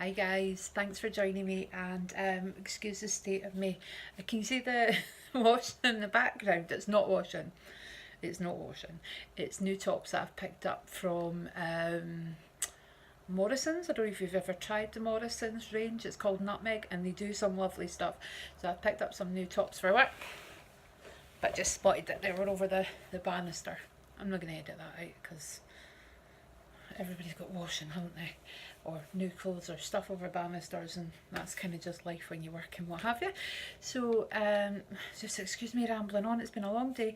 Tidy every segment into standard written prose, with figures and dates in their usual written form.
Hi guys, thanks for joining me and excuse the state of me. Can you see the washing in the background? It's not washing. It's not washing. It's new tops that I've picked up from Morrison's. I don't know if you've ever tried the Morrison's range. It's called Nutmeg and they do some lovely stuff. So I've picked up some new tops for work, but just spotted that they were over the banister. I'm not going to edit that out because everybody's got washing, haven't they? Or new clothes or stuff over banisters, and that's kind of just life when you work and what have you. So just excuse me rambling on, it's been a long day.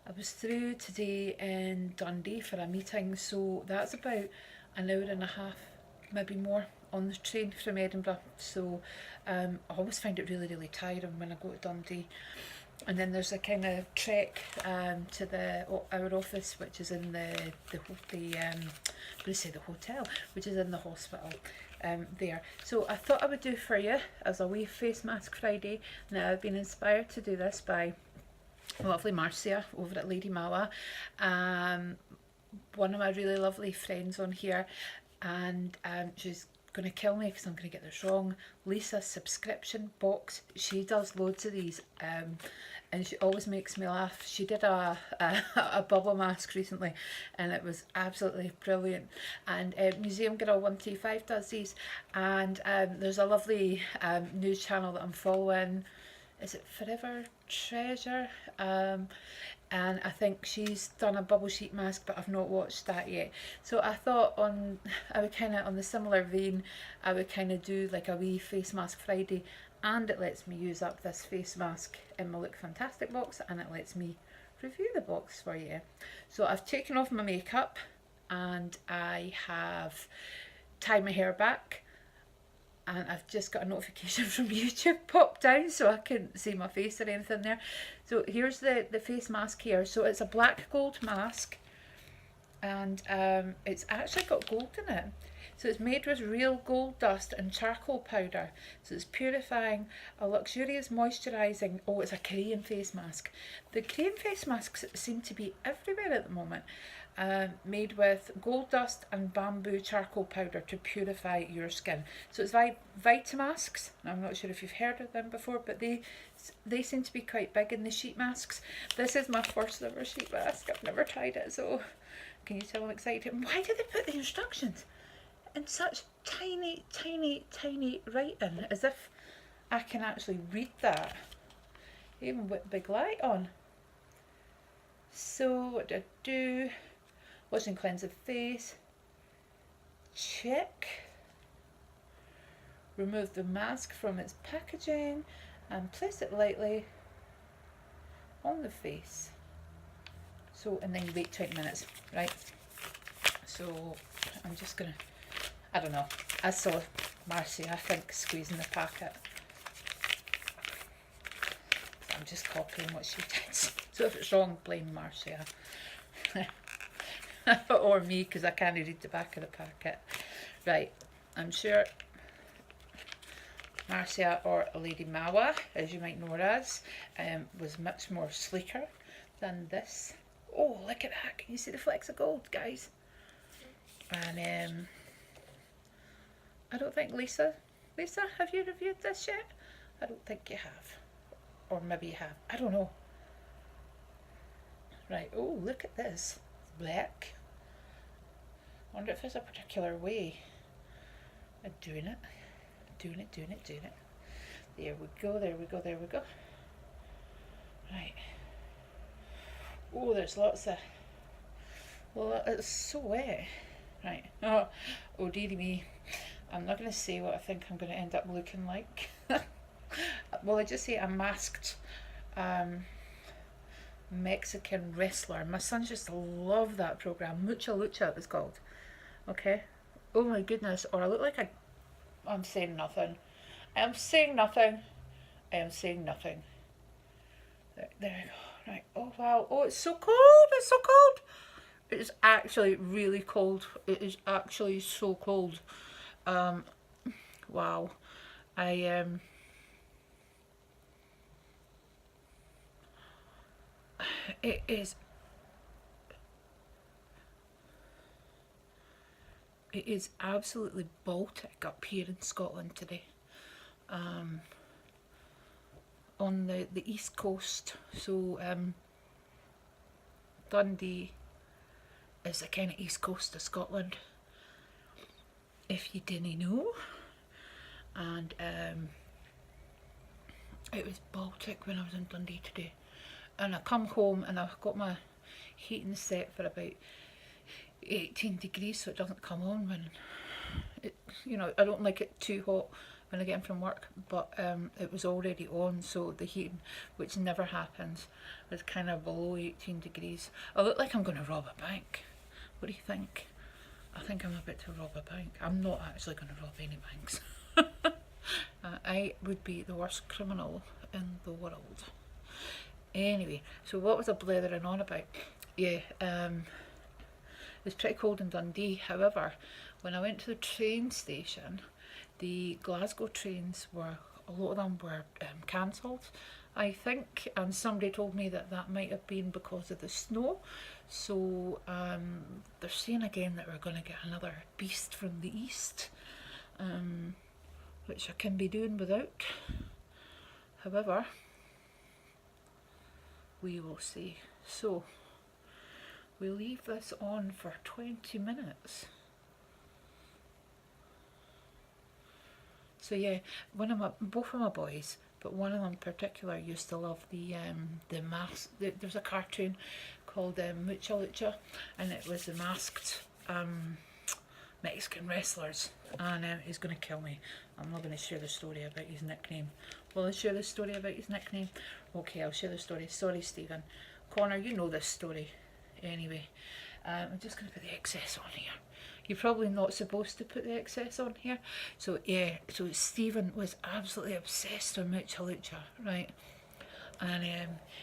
I was through today in Dundee for a meeting, so that's about an hour and a half, maybe more, on the train from Edinburgh. So I always find it really tiring when I go to Dundee. And then there's a kind of trek to our office, which is in the hotel, which is in the hospital there. So I thought I would do for you as a wee face mask Friday. Now I've been inspired to do this by lovely Marcia over at Lady Mala, one of my really lovely friends on here, and she's going to kill me because I'm going to get this wrong. Lisa subscription box. She does loads of these and she always makes me laugh. She did a bubble mask recently and it was absolutely brilliant. And Museum Girl 135 does these, and there's a lovely news channel that I'm following. Is it Forever Treasure? And I think she's done a bubble sheet mask, but I've not watched that yet. So I thought I would kind of, on the similar vein, I would kind of do like a wee face mask Friday, and it lets me use up this face mask in my Look Fantastic box, and it lets me review the box for you. So I've taken off my makeup and I have tied my hair back, and I've just got a notification from YouTube popped down so I couldn't see my face or anything there. So here's the face mask here. So it's a black gold mask, and it's actually got gold in it. So it's made with real gold dust and charcoal powder. So it's purifying, a luxurious moisturising. Oh, it's a Korean face mask. The Korean face masks seem to be everywhere at the moment. Made with gold dust and bamboo charcoal powder to purify your skin. So it's Vitamasques. I'm not sure if you've heard of them before, but they seem to be quite big in the sheet masks. This is my first ever sheet mask. I've never tried it, so can you tell I'm excited? Why did they put the instructions in such tiny writing, as if I can actually read that, even with big light on? So what do I do? Wash and cleanse the face. Check. Remove the mask from its packaging and place it lightly on the face. So, and then you wait 20 minutes, right? So I'm just gonna, I don't know, I saw Marcia, I think, squeezing the packet. So I'm just copying what she did. So if it's wrong, blame Marcia. Or me, because I can't read the back of the packet. Right, I'm sure Marcia, or Lady Mawa, as you might know her as, was much more sleeker than this. Oh, look at that. Can you see the flecks of gold, guys? And I don't think Lisa, have you reviewed this yet? I don't think you have. Or maybe you have. I don't know. Right, oh, look at this. It's black. I wonder if there's a particular way of doing it. Doing it. There we go. Right. Oh, there's lots of... Well, it's so wet. Right. Oh dearie me. I'm not going to say what I think I'm going to end up looking like. Well, I just say a masked Mexican wrestler. My sons just love that program. Mucha Lucha it was called. Okay. Oh my goodness. Or I look like I'm saying nothing. I am saying nothing. There we go. Right. Oh wow. Oh, it's so cold. It is actually really cold. It is actually so cold. Wow. I It is absolutely Baltic up here in Scotland today. On the east coast, so Dundee is the kind of east coast of Scotland, if you didn't know. And it was Baltic when I was in Dundee today. And I come home and I've got my heating set for about 18 degrees so it doesn't come on when it, you know, I don't like it too hot when I get in from work, but it was already on, so the heating, which never happens, was kind of below 18 degrees. I look like I'm going to rob a bank. What do you think? I think I'm about to rob a bank. I'm not actually going to rob any banks. I would be the worst criminal in the world. Anyway, so what was I blathering on about? Yeah, it was pretty cold in Dundee. However, when I went to the train station, the Glasgow trains were, a lot of them were cancelled, I think, and somebody told me that that might have been because of the snow. So they're saying again that we're going to get another beast from the east, which I can be doing without. However, we will see. So we'll leave this on for 20 minutes. So yeah, both of my boys, but one of them in particular used to love the mask. There's a cartoon called Mucha Lucha, and it was the masked Mexican wrestlers, and he's going to kill me. I'm not going to share the story about his nickname. Will I share the story about his nickname? Okay, I'll share the story. Sorry, Stephen. Connor, you know this story. Anyway, I'm just going to put the excess on here. You're probably not supposed to put the excess on here. So yeah, so Stephen was absolutely obsessed with Mucha Lucha, right? And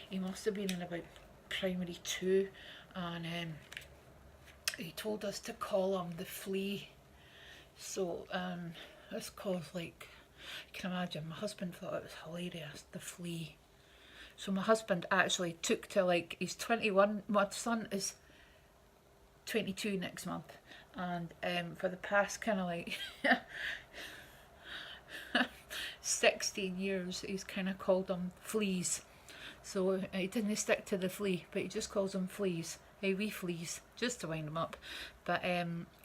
he must have been in about primary 2, and he told us to call him the Flea. So this caused, like, you can imagine, my husband thought it was hilarious, the Flea. So my husband actually took to, like, he's 21, my son is 22 next month, and for the past kind of like 16 years he's kind of called them fleas. So he didn't stick to the flea, but he just calls them fleas. Hey, wee fleas, just to wind him up. But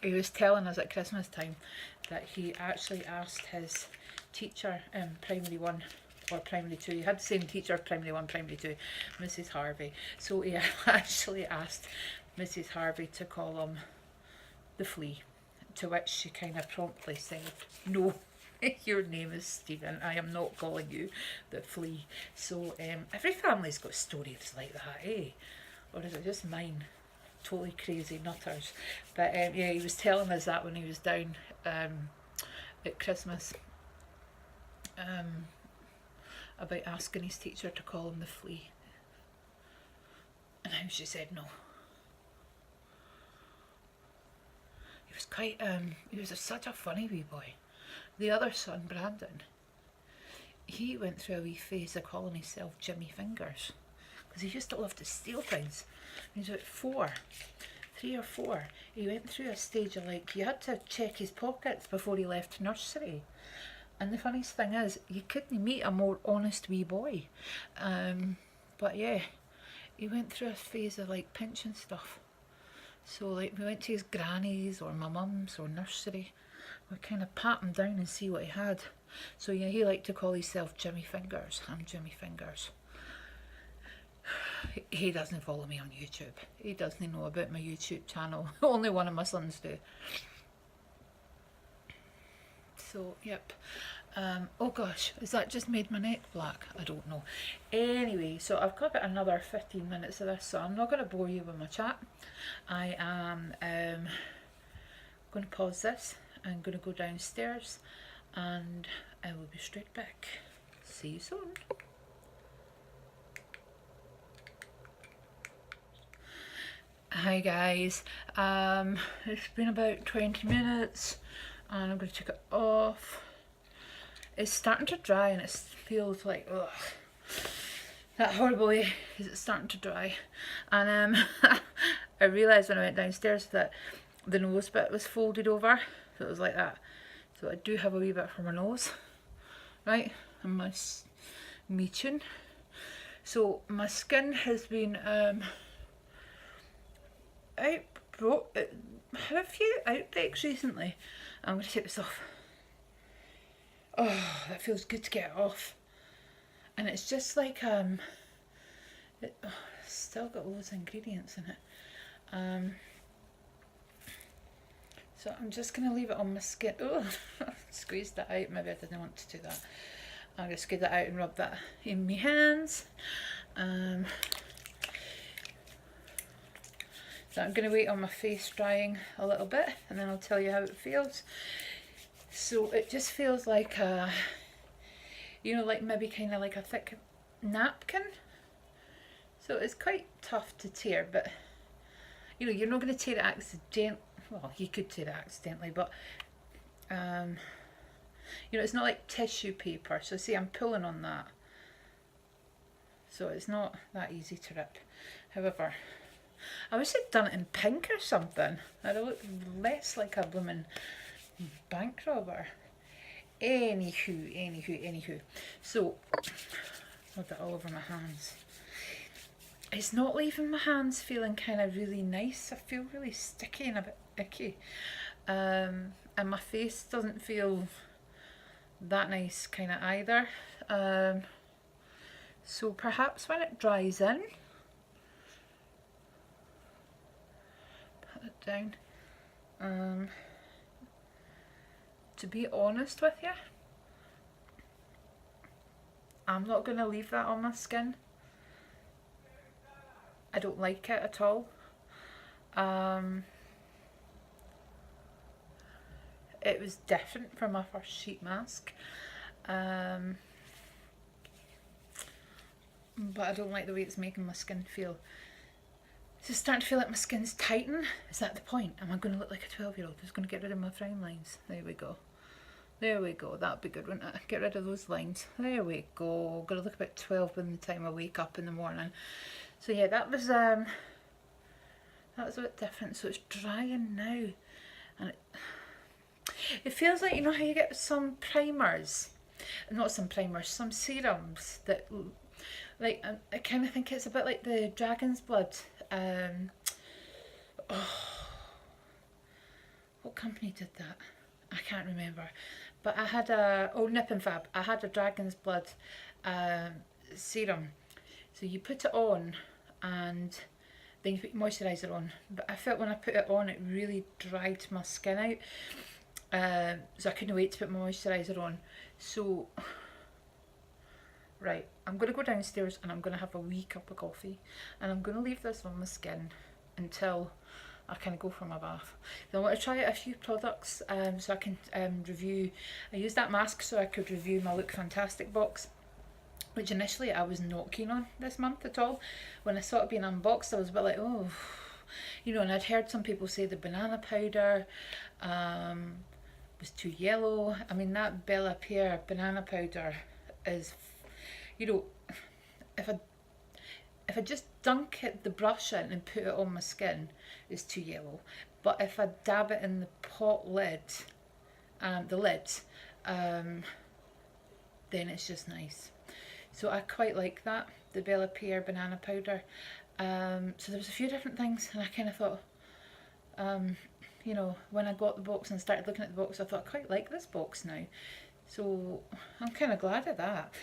he was telling us at Christmas time that he actually asked his teacher in primary 1 or primary 2, he had the same teacher primary 1, primary 2, Mrs. Harvey. So he actually asked Mrs. Harvey to call him the Flea, to which she kind of promptly said, no, your name is Stephen, I am not calling you the Flea. So every family's got stories like that, eh? Or is it just mine? Totally crazy nutters. But yeah, he was telling us that when he was down at Christmas, about asking his teacher to call him the Flea, and how she said no. He was quite, he was such a funny wee boy. The other son, Brandon, he went through a wee phase of calling himself Jimmy Fingers, because he used to love to steal things. When he was about 3 or 4, he went through a stage of, like, you had to check his pockets before he left nursery. And the funniest thing is, you couldn't meet a more honest wee boy. But yeah, he went through a phase of, like, pinching stuff. So, like, we went to his granny's or my mum's or nursery. We'd kind of pat him down and see what he had. So yeah, he liked to call himself Jimmy Fingers. I'm Jimmy Fingers. He doesn't follow me on YouTube. He doesn't know about my YouTube channel. Only one of my sons do. So, yep. Oh gosh, has that just made my neck black? I don't know. Anyway, so I've got about another 15 minutes of this, so I'm not going to bore you with my chat. I am going to pause this. I'm going to go downstairs and I will be straight back. See you soon. Hi guys, it's been about 20 minutes and I'm going to take it off. It's starting to dry and it feels like, ugh, that horrible way is it's starting to dry. And I realised when I went downstairs that the nose bit was folded over, so it was like that. So I do have a wee bit for my nose, right, and my chin. So my skin has been had a few outbreaks recently. I'm going to take this off. Oh, that feels good to get it off. And it's just like it's still got loads of ingredients in it. So I'm just going to leave it on my skin. Oh, squeeze that out. Maybe I didn't want to do that. I'm going to squeeze that out and rub that in my hands. So I'm going to wait on my face drying a little bit, and then I'll tell you how it feels. So it just feels like a, you know, like maybe kind of like a thick napkin. So it's quite tough to tear, but you know, you're not going to tear it accidentally. Well, you could tear it accidentally, but you know, it's not like tissue paper. So see, I'm pulling on that. So it's not that easy to rip. However, I wish I'd done it in pink or something. I'd have looked less like a blooming bank robber. Anywho. So, rub that all over my hands. It's not leaving my hands feeling kind of really nice. I feel really sticky and a bit icky. And my face doesn't feel that nice kind of either. So perhaps when it dries in, put it down. To be honest with you, I'm not going to leave that on my skin. I don't like it at all. It was different from my first sheet mask. But I don't like the way it's making my skin feel. It's just starting to feel like my skin's tighten. Is that the point? Am I going to look like a 12-year-old who's going to get rid of my frown lines? There we go. There we go. That'd be good, wouldn't it? Get rid of those lines. There we go. Gonna look about 12 by the time I wake up in the morning. So yeah, that was a bit different. So it's drying now, and it feels like, you know how you get some primers, not some primers, some serums that, like, I kind of think it's a bit like the dragon's blood. What company did that? I can't remember. But I had Nip and Fab. I had a dragon's blood serum. So you put it on and then you put moisturiser on. But I felt when I put it on, it really dried my skin out. So I couldn't wait to put my moisturiser on. So, right, I'm going to go downstairs and I'm going to have a wee cup of coffee. And I'm going to leave this on my skin until I kind of go for my bath. Then I want to try out a few products so I can review. I used that mask so I could review my Look Fantastic box, which initially I was not keen on this month at all. When I saw it being unboxed, I was a bit like, oh, you know, and I'd heard some people say the banana powder was too yellow. I mean, that Bella Pear banana powder is, you know, if I just dunk it, the brush in and put it on my skin, it's too yellow. But if I dab it in the pot lid, then it's just nice. So I quite like that, the Bella Pear banana powder. So there was a few different things, and I kind of thought, you know, when I got the box and started looking at the box, I thought I quite like this box now. So I'm kind of glad of that.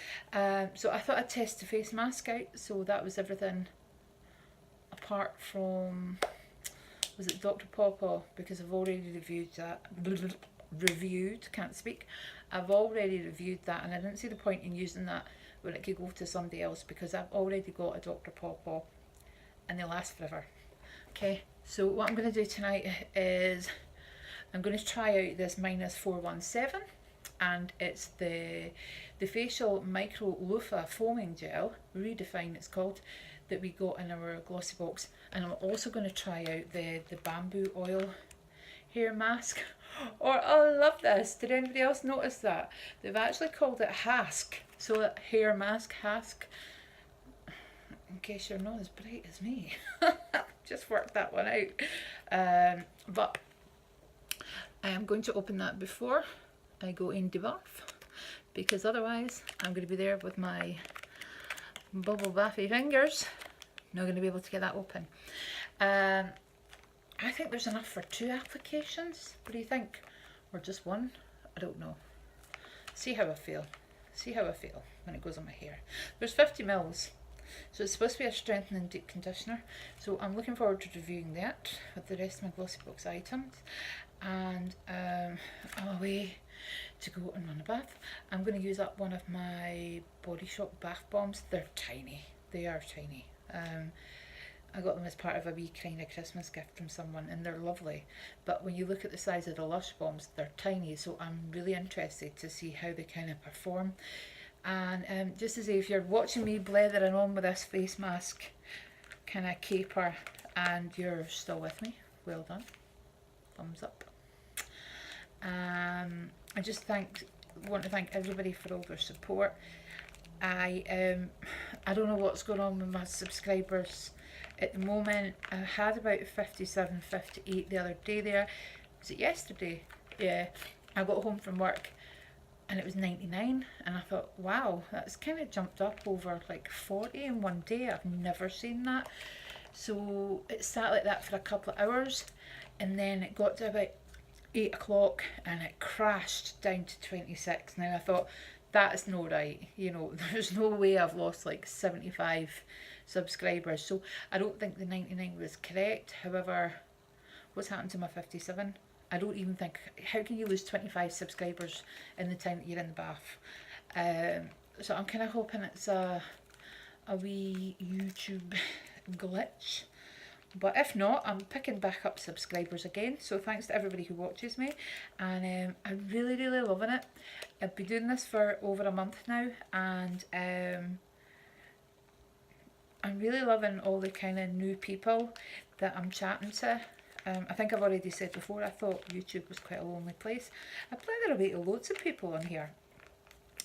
So I thought I'd test the face mask out. So that was everything apart from, was it Dr. Pawpaw? Because I've already reviewed that. Can't speak. I've already reviewed that, and I didn't see the point in using that when it could go to somebody else, because I've already got a Dr. Pawpaw and they last forever. Okay, so what I'm going to do tonight is I'm going to try out this -417. And it's the facial micro loofah foaming gel, Redefine it's called, that we got in our glossy box. And I'm also going to try out the bamboo oil hair mask. Or, oh, I love this. Did anybody else notice that? They've actually called it Hask. So that hair mask, Hask. In case you're not as bright as me. Just worked that one out. But I am going to open that before I go into bath, because otherwise I'm going to be there with my bubble bathy fingers, not going to be able to get that open. I think there's enough for 2 applications. What do you think? Or just one? I don't know. See how I feel. See how I feel when it goes on my hair. There's 50 mils. So it's supposed to be a strengthening deep conditioner. So I'm looking forward to reviewing that with the rest of my Glossy Box items. And I'm away to go and run a bath. I'm going to use up one of my Body Shop bath bombs. They're tiny. They are tiny. I got them as part of a wee kind of Christmas gift from someone, and they're lovely. But when you look at the size of the Lush bombs, they're tiny, so I'm really interested to see how they kind of perform. And just as if you're watching me blethering on with this face mask kind of caper and you're still with me, well done. Thumbs up. I just want to thank everybody for all their support. I don't know what's going on with my subscribers at the moment. I had about 57, 58 the other day there. Was it yesterday? Yeah. I got home from work and it was 99, and I thought, wow, that's kind of jumped up over like 40 in one day. I've never seen that. So it sat like that for a couple of hours, and then it got to about 8 o'clock and it crashed down to 26. Now I thought, that is no right, you know, there's no way I've lost like 75 subscribers. So I don't think the 99 was correct. However, what's happened to my 57? I don't even think, how can you lose 25 subscribers in the time that you're in the bath? So I'm kind of hoping it's a wee YouTube glitch. But if not, I'm picking back up subscribers again. So thanks to everybody who watches me. And I'm really, really loving it. I've been doing this for over a month now. And I'm really loving all the kind of new people that I'm chatting to. I think I've already said before, I thought YouTube was quite a lonely place. I blather away to loads of people on here.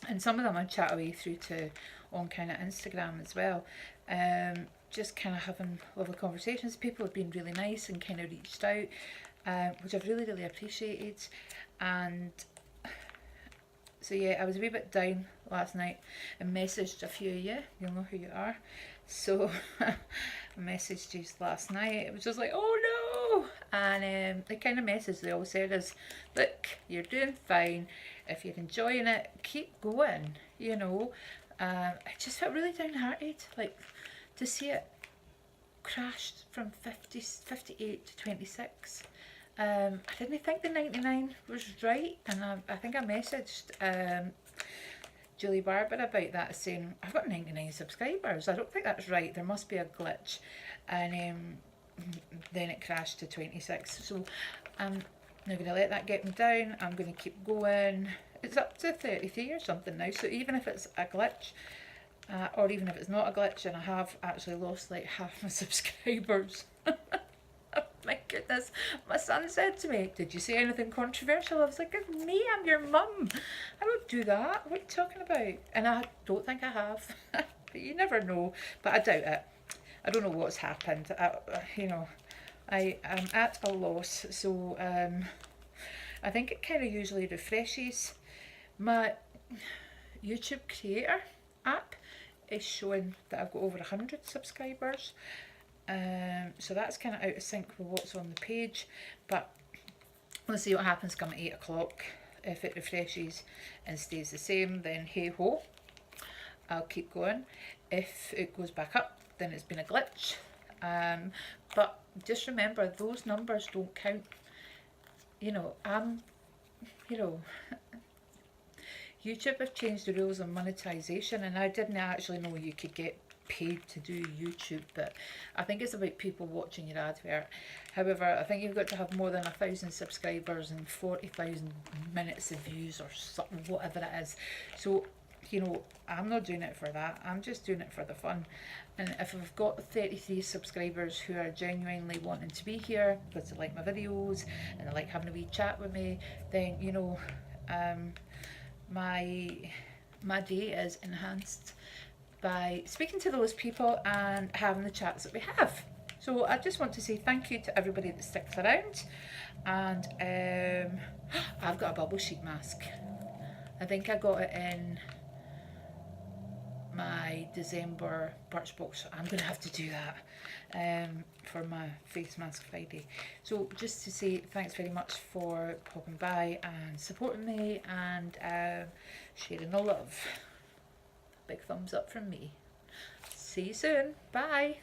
And some of them I chat away through to on kind of Instagram as well. Just kind of having lovely conversations. People have been really nice and kind of reached out, which I've really, really appreciated. And so yeah, I was a wee bit down last night and messaged a few of you. You'll know who you are. So I messaged you last night. It was just like, oh no! And the kind of message they all said is, look, you're doing fine. If you're enjoying it, keep going. You know, I just felt really downhearted. Like, to see it crashed from 58 to 26. I didn't think the 99 was right, and I think I messaged Julie Barber about that, saying, I've got 99 subscribers, I don't think that's right, there must be a glitch. And then it crashed to 26. So I'm not going to let that get me down. I'm going to keep going. It's up to 33 or something now, so even if it's a glitch, or even if it's not a glitch and I have actually lost like half my subscribers. Oh my goodness. My son said to me, did you say anything controversial? I was like, it's me, I'm your mum. I don't do that. What are you talking about? And I don't think I have. But you never know. But I doubt it. I don't know what's happened. You know, I am at a loss. So I think it kind of usually refreshes. My YouTube creator app is showing that I've got over 100 subscribers. So that's kind of out of sync with what's on the page, but let's see what happens come 8 o'clock. If it refreshes and stays the same, then hey ho, I'll keep going. If it goes back up, then it's been a glitch. But just remember, those numbers don't count. You know, YouTube have changed the rules on monetization, and I didn't actually know you could get paid to do YouTube, but I think it's about people watching your advert. However, I think you've got to have more than 1,000 subscribers and 40,000 minutes of views or something, whatever it is. So, you know, I'm not doing it for that. I'm just doing it for the fun. And if I've got 33 subscribers who are genuinely wanting to be here because they like my videos and they like having a wee chat with me, then, you know, my day is enhanced by speaking to those people and having the chats that we have. So I just want to say thank you to everybody that sticks around, and I've got a bubble sheet mask. I think I got it in my December Birchbox, so I'm gonna have to do that for my face mask Friday. So just to say thanks very much for popping by and supporting me and sharing the love. Big thumbs up from me. See you soon. Bye.